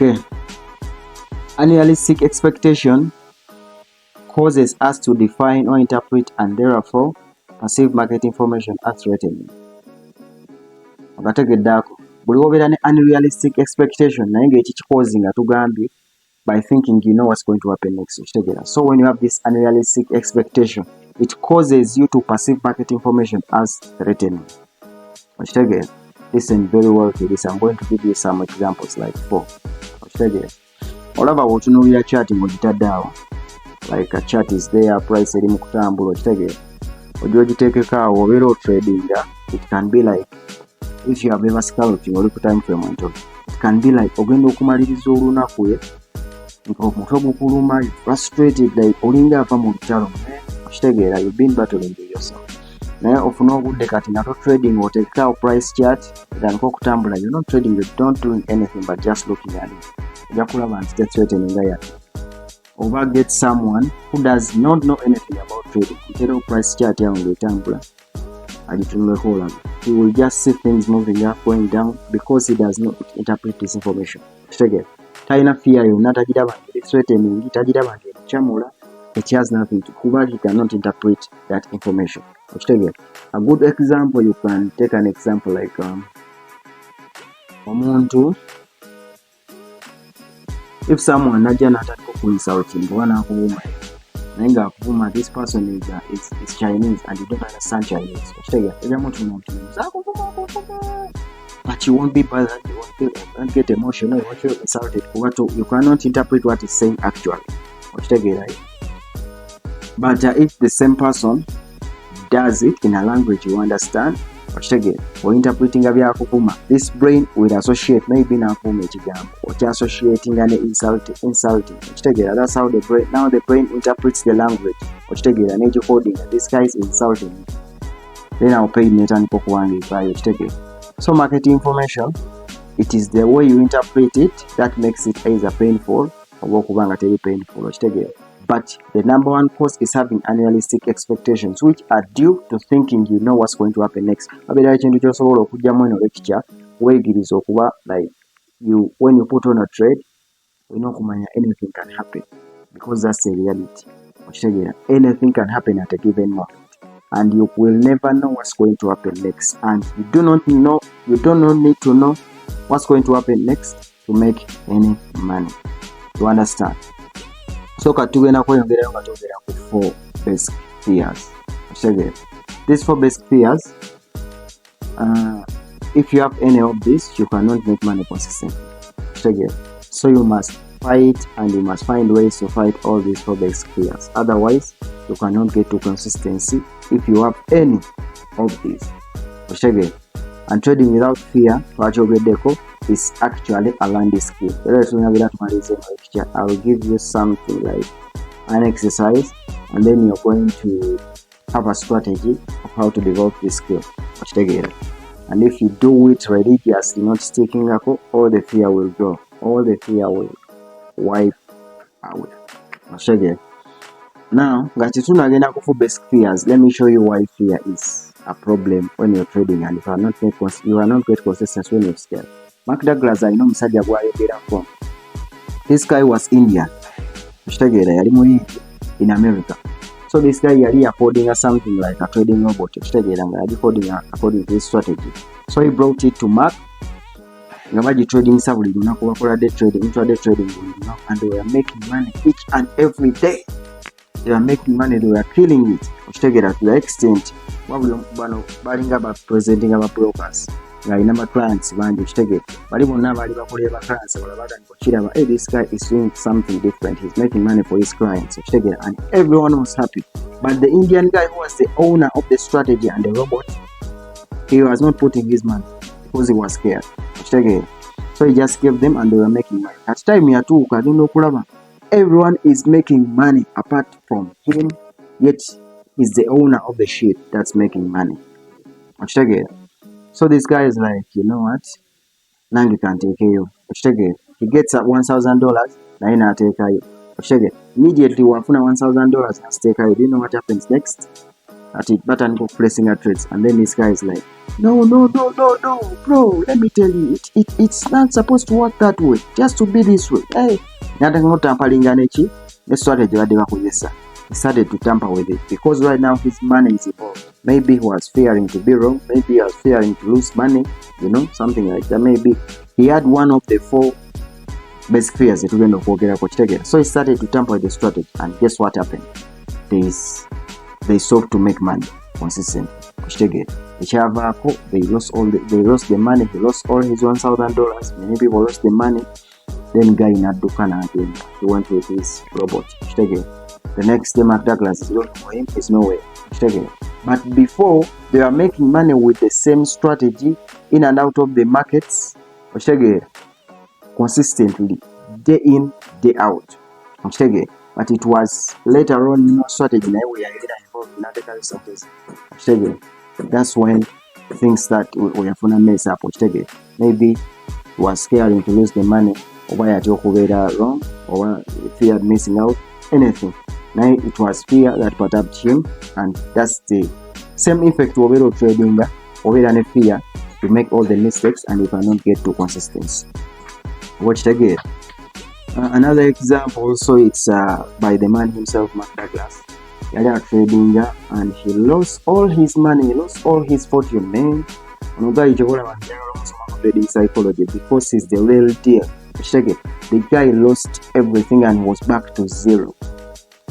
Okay. Unrealistic expectation causes us to define or interpret and therefore perceive market information as threatening. Okategeddaako buli wobeera ne unrealistic expectation naye ng'eki kikozi nga tugambye by thinking you know what's going to happen next. So when you have this unrealistic expectation, it causes you to perceive market information as threatening. Listen very well to this. I'm going to give you some examples like 4. Olaba bw'otunuulira chart ng'ogitadde like a chart is there, price eri mu kutambula, okitegeera ojja ogiteekeko awo obeera otradinga. It can be like if you have ever scalping oli ku time frame ntono, it can be like ogenda okumaliriza olunaku omutwe gukuluma, you frustrated, like olinga ava mu lutalo, okitegeera you've been battling with yourself. Naye ofuna obudde kati nga trading oteekekawo price chart etandika okutambula, you're not trading, you don't doing anything but just looking at it. Ojja kulaba nti threatening yate. Or get someone who does not know anything about trading. Instead price chart ya ngetambula agitunuleko olaba, he will just see things moving up, going down because he does not interpret this information. Okitegeera talina fear yonna, tagiraba nti threatening, tagiraba nti ekyamula. It has nothing to do, he cannot interpret that information. Okitegeera a good example, you can take an example like omuntu, if someone najja n'atandika okuinsulting wanaakuvuma naye ng'akuvuma, this person is Chinese and you don't understand Chinese, okitegeera ojjamu tunakuvuma, but you won't be bothered, you won't get emotional, you won't feel insulted, you cannot interpret what he's saying actually, okitegeera. But if the same person does it in a language you understand, or interpreting a byakuvuma, this brain will associate maybe nakuvuma ekigambo or associating an insulting. That's how the brain interprets the language. Coding, this guy is insulting. Then I'll pay netandika okuwandiika. So market information, it is the way you interpret it that makes it either painful or okubanga teri painful. But the number one cause is having unrealistic expectations, which are due to thinking you know what's going to happen next. Ekintu kyosobola okugyamu eno lecture weegiriza okuba like you, when you put on a trade, olina okumanya anything can happen because that's the reality. Anything can happen at a given moment, and you will never know what's going to happen next. And you do not need to know what's going to happen next to make any money. You understand? So katugenda kweyongerayo nga twogera ku 4 basic fears. These 4 basic fears, if you have any of these, you cannot make money consistently. So you must fight, and you must find ways to fight all these 4 basic fears. Otherwise, you cannot get to consistency if you have any of these. And trading without fear, is actually a learned skill. I will give you something like an exercise, and then you're going to have a strategy of how to develop this skill. And if you do it religiously, not sticking up, all the fear will go. All the fear will wipe away. Now, tunagenda ku basic fears. Let me show you why fear is a problem when you're trading, and if you are not get consistency when you're scared. Mark Douglas alina omusajja gwayogerako. This guy was Indian. Okitegeera yali mu in America. So this guy yali coding something like a trading robot. Okitegeera nga yali coding according to his strategy. So he brought it to Mark. Nga bagi trading sa buli lunaku, bakola day trading, intraday trading buli lunaku, and they were making money each and every day. They were making money, they were killing it. Okitegeera to the extent wabuli bano balinga ba presenting aba brokers. Nga clients bangi, okitegeera bali bonna baali bakolera clients abalabada nikokiraba, hey, this guy is doing something different, he's making money for his clients, okitegeera, and everyone was happy. But the Indian guy who was the owner of the strategy and the robot, he was not putting his money because he was scared, okitegeera. So he just gave them and they were making money. At time yatuuka agenda okulaba everyone is making money apart from him, yet he's the owner of the shit that's making money, okitegeera. So this guy is like, you know what? Nange can take you. He gets at $1,000, naye nateekayo. Immediately wafuna $1,000 nateekayo. Do you know what happens next? at it button for pressing a trades, and then this guy is like, no, bro, let me tell you, it's not supposed to work that way, just to be this way. Hey, the strategy he started to tamper with it because right now his money is involved. Maybe he was fearing to be wrong, maybe he was fearing to lose money, something like that. Maybe he had one of the 4 basic fears that we're going to forget. So he started to tamper with the strategy, and guess what happened? They sought to make money consistently. They lost the money. He lost all his $1,000. Many people lost the money. Then guy in Adukana again, he went with his robot. The next day Mark Douglas is looking for him, he's nowhere. But before, they are making money with the same strategy in and out of the markets consistently, day in, day out. But it was later on, strategy now we are involved in other kinds of things. That's when things start we have to mess up. Maybe he was scared to lose the money, or why at your wrong, or feared missing out, anything. Now it was fear that perturbed him, and that's the same effect of trading over and fear to make all the mistakes, and you cannot get to consistency. Watch it again. Another example also, it's by the man himself, Mark Douglas. He had trading and he lost all his money, he lost all his fortune, man. Trading psychology, because he's the real deal. The guy lost everything and was back to zero.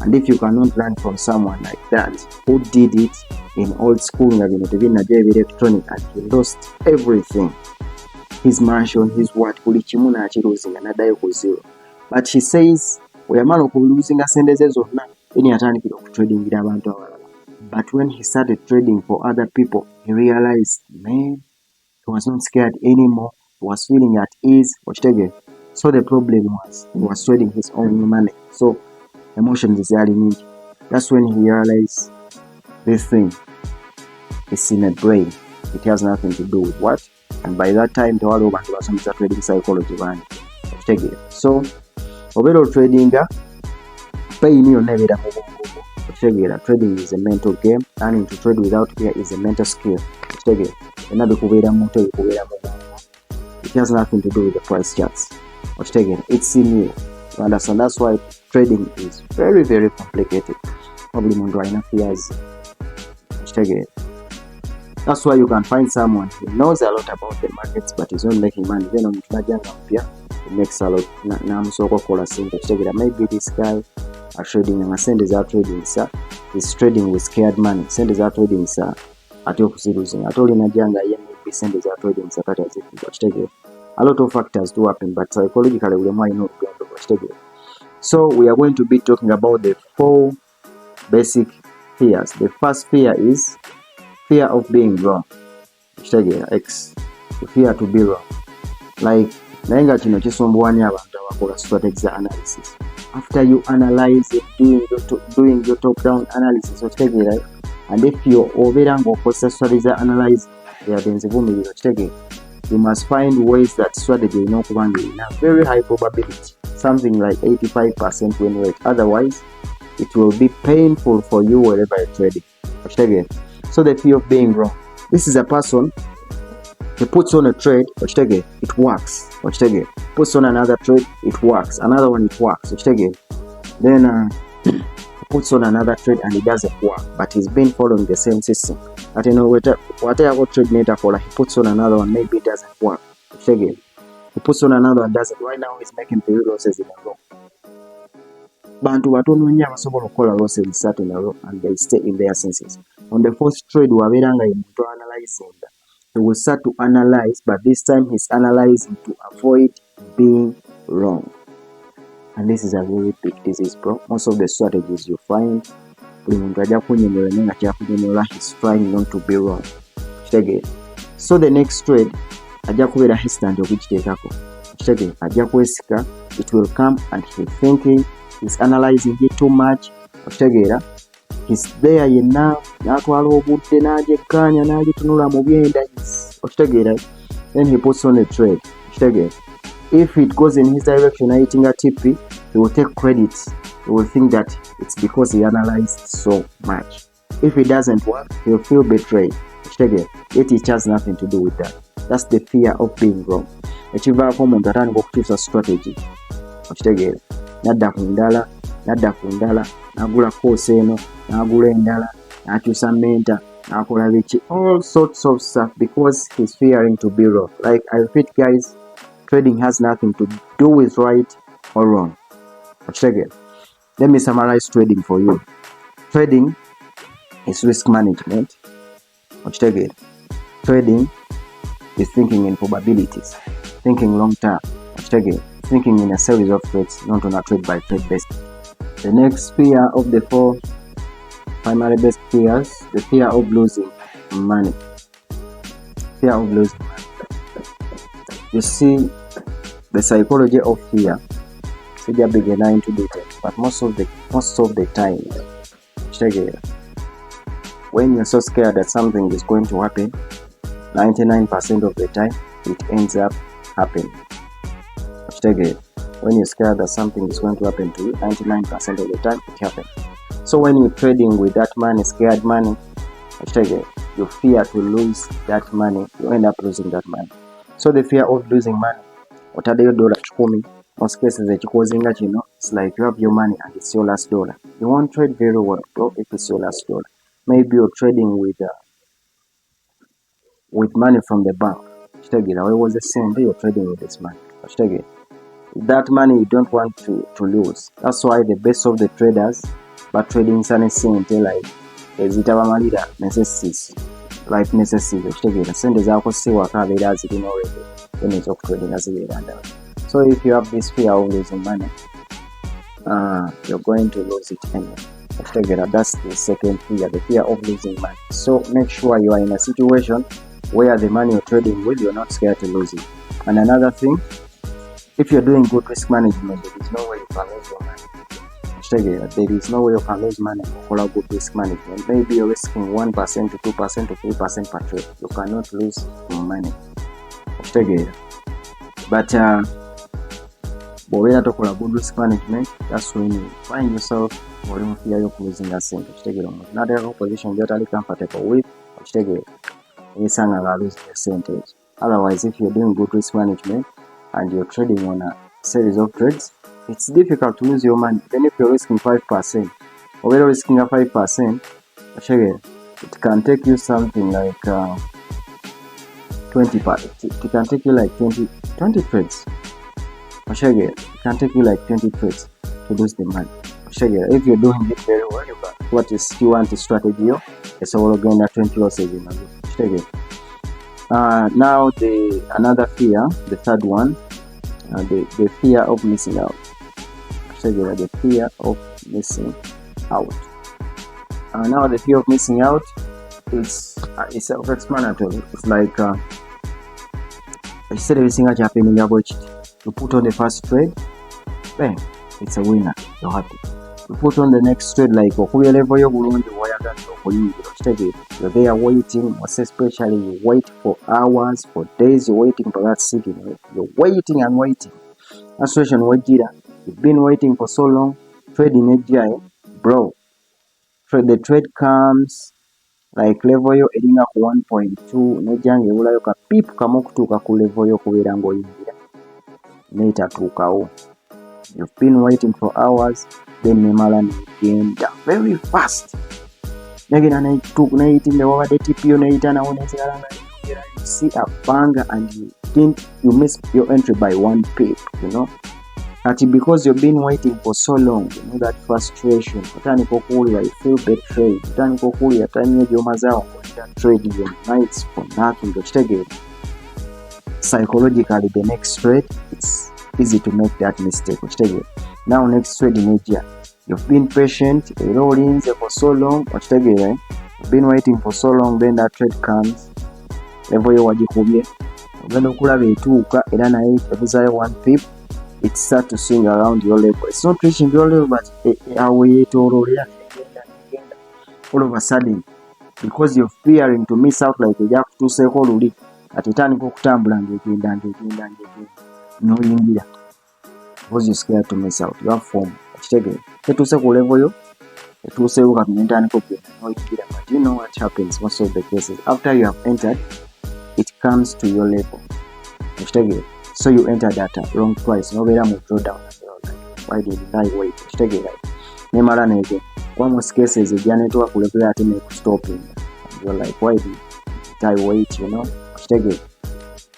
And if you cannot learn from someone like that who did it in old school, electronic, and he lost everything, his mansion, his what, losing another zero. But he says, we are man losing a sentences of now any attorney trading. But when he started trading for other people, he realized, man, he was not scared anymore. He was feeling at ease. So the problem was he was trading his own money. So emotions is really needed. That's when he realized this thing is in a brain. It has nothing to do with what. And by that time, the world was some trading psychology. So, overall trading, trading is a mental game. Learning to trade without fear is a mental skill. It has nothing to do with the price charts. It's in you. You understand? That's why trading is very, very complicated. That's why you can find someone who knows a lot about the markets but is not making money. Then he makes a lot. Maybe this guy are trading and senders are trading, sir. He's trading with scared money. Senders are trading, sir. At your losing. I told him maybe senders are trading, sir. A lot of factors do happen, but psychologically we might not be able to. So we are going to be talking about the 4 basic fears. The first fear is fear of being wrong. X, fear to be wrong. Like strategy analysis. After you analyze it, doing your top-down analysis, and if you're over strategy analyze, you must find ways that strategy in a very high probability, something like 85% win rate. Otherwise, it will be painful for you wherever you're trading. So the fear of being wrong. This is a person, he puts on a trade, it works. Puts on another trade, it works. Another one, it works. Then he puts on another trade and it doesn't work, but he's been following the same system. But whatever trade metaphor, he puts on another one, maybe it doesn't work. He puts on another one, doesn't. Right now he's making 3 losses in a row. Bantu batono abasobola okukola losses in a row and they stay in their senses. On the first trade, analyzing. He will start to analyze, but this time he's analyzing to avoid being wrong. And this is a very big disease, bro. Most of the strategies you find, he's trying not to be wrong. So the next trade, hesitant of which it will come and he's thinking, he's analyzing it too much. He's there now. Then he puts on a trade. If it goes in his direction, hitting a TP, he will take credit. He will think that it's because he analyzed so much. If it doesn't work, you'll feel betrayed. Yet it has nothing to do with that. That's the fear of being wrong. Ekivaako omuntu atandika okukyusa strategy. Okitegeera. Nadda ku ndala, n'agula course eno, n'agula endala, n'akyusa mentor, n'akola biki, all sorts of stuff because he's fearing to be wrong. Like I repeat guys, trading has nothing to do with right or wrong. Okitegeera. Let me summarize trading for you. Trading is risk management. Okitegeera. Trading is thinking in probabilities, thinking long term. Okitegeera. Thinking in a series of trades, not on a trade by trade basis. The next fear of the 4 primary best fears, the fear of losing money. Fear of losing money. You see, the psychology of fear, Sija began into details, but most of the time, when you're so scared that something is going to happen, 99% of the time, it ends up happening. When you're scared that something is going to happen to you, 99% of the time, it happens. So when you're trading with that money, scared money, you fear to lose that money, you end up losing that money. So the fear of losing money, what are the $10? Most cases, it's like you have your money and it's your last dollar. You won't trade very well, bro, if it's your last dollar. Maybe you're trading with money from the bank. Where was the same day you're trading with this money? That money you don't want to lose. That's why the best of the traders, but trading sente like ezitabamalira necessities, life necessities. Sente zakosewa kabeera zirina already when it's of trading azibeera ndala. So if you have this fear of losing money, you're going to lose it anyway. That's the second fear, the fear of losing money. So make sure you are in a situation where the money you're trading with, you're not scared to lose it. And another thing, if you're doing good risk management, there is no way you can lose your money. There is no way you can lose money for good risk management. Maybe you're risking 1% to 2% to 3% per trade. You cannot lose money. But when you talk about good risk management, that's when you find yourself in fear of losing a cent. Not every position you're totally comfortable with. Losing a percentage. Otherwise, if you're doing good risk management and you're trading on a series of trades, it's difficult to lose your money. Even if you're risking 5%, or you're risking a 5%, it can take you something like 20 parts. It can take you like 20 trades. It can take you like 20 trades to lose the money. If you're doing it very well, what is you want to strategy? It's all going at 20 losses in a week. Now another fear, the third one, the fear of missing out. The fear of missing out. Now the fear of missing out is self-explanatory. It's like instead of everything that happened in your budget, you put on the first trade, bang, it's a winner. You're happy. You put on the next trade, like you're there waiting, most especially you wait for hours, for days, you're waiting for that signal. You're waiting and waiting. That's situation you've been waiting for so long. Trading AGI, bro. The trade comes like level yo eringa ku 1.2 nejange ulayo ka pip kamokutuka ku level yo kubeera ngoyingira netatuukawo. You've been waiting for hours, then nemala negenda very fast. Negenda nayitinga wabadde TPO neyita nawo nezirala nga you see a banger and you think you miss your entry by 1 pip, because you've been waiting for so long, that frustration. You feel betrayed. Trade your nights for nothing. Psychologically, the next trade, it's easy to make that mistake. Now, next trade in Asia, you've been patient, rolling for so long. You've been waiting for so long, then that trade comes. Level you wajikubye. Ugenda okulaba etuuka era naye ebuzayo 1 pip. It starts to swing around your level. It's not reaching your level, but all of a sudden, because you're fearing to miss out, like a to say luli at a time of tumbling no india, because you're scared to miss out. You have form. To say level you to say what no india, But you know what happens most of the cases? After you have entered, it comes to your level. So you enter data wrong twice. No better move drawdown. Why did I wait? Again. One most cases the network will make stopping. You're like, why did I wait?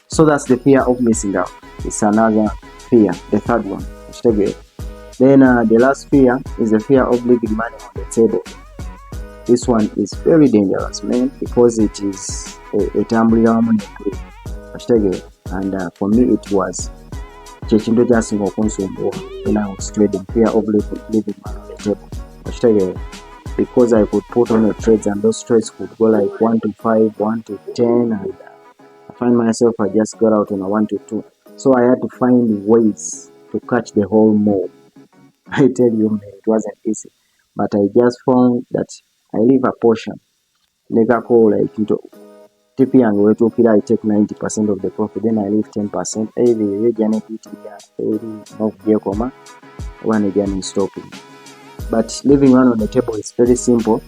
So that's the fear of missing out. It's another fear. The third one. Then the last fear is the fear of leaving money on the table. This one is very dangerous, man, because it is a tumbling money. And for me it was when I was trading, fear of leaving money on the table. Because I could put on the trades and those trades could go like 1 to 5, 1 to 10, and I find myself I just got out on a 1 to 2. So I had to find ways to catch the whole move. I tell you, man, it wasn't easy, but I just found that I leave a portion. Like into TP and way to I take 90% of the profit, then I leave 10%. One again in stopping. But leaving one on the table is very simple.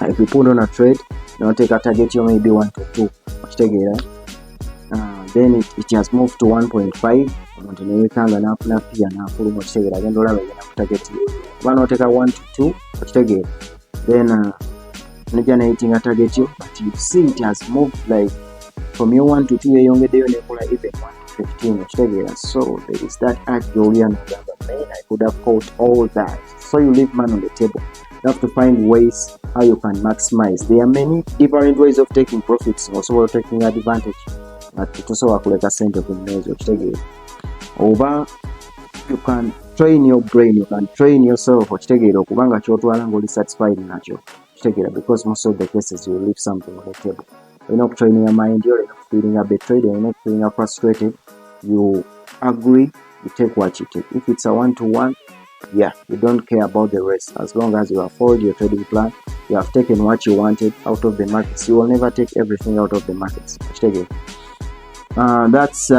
If you put on a trade, now take a target, you maybe 1 to 2. Then it has moved to 1.5. One take a 1 to 2. Then generating a target you, but you see it has moved like from your 1 to 2, even 1 to 15. So there is that I could have caught all that. So you leave money on the table. You have to find ways how you can maximize. There are many different ways of taking profits, also taking advantage. But it also work like a center of the over. You can train your brain, you can train yourself satisfied because most of the cases you leave something on the table. You're not training your mind, you're not feeling a betrayed, you're not feeling frustrated. You agree, you take what you take. If it's a 1-to-1, yeah, you don't care about the rest. As long as you have followed your trading plan, you have taken what you wanted out of the markets. You will never take everything out of the markets. That's